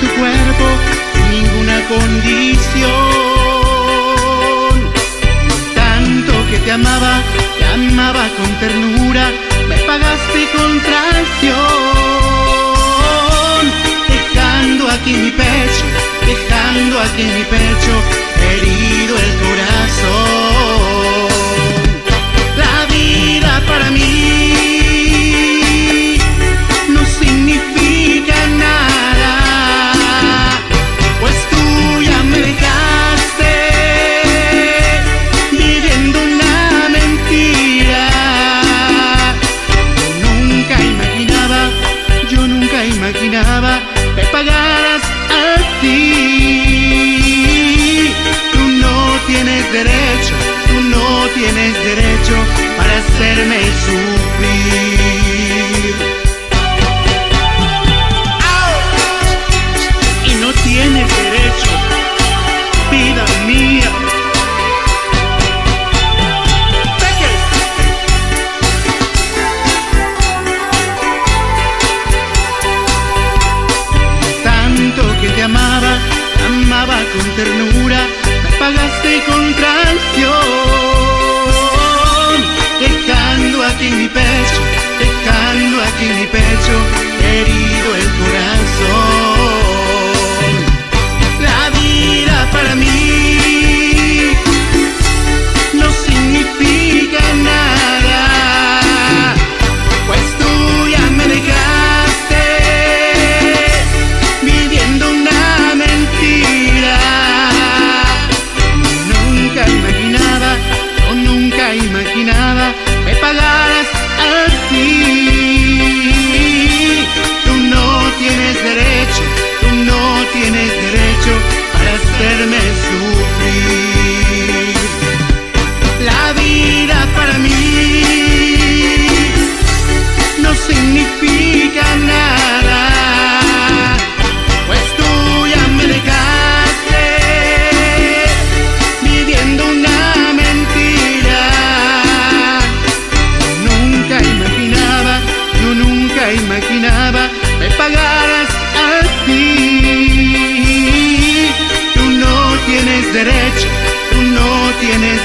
tu cuerpo sin ninguna condición. Tanto que te amaba con ternura, me pagaste con traición. Dejando aquí mi pecho herido el corazón. La vida para mí no significa nada, pues tú ya me dejaste viviendo una mentira. Yo nunca imaginaba me pagaras así. Tú no tienes derecho para hacerme sufrir. Y no tienes derecho, vida mía. Tanto que te amaba con ternura, me pagaste con traición. Dejando aquí mi pecho herido el corazón. La vida para mí no significa nada, pues tú ya me dejaste viviendo una mentira. Yo nunca imaginaba me pagaras así. Tú no tienes derecho para hacerme sufrir. La vida para mí no significa nada, pues tú ya me dejaste viviendo una mentira. Yo nunca imaginaba me pagaras así. Tú no tienes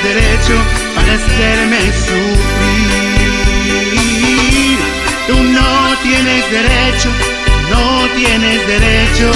derecho para hacerme sufrir. Tú no tienes derecho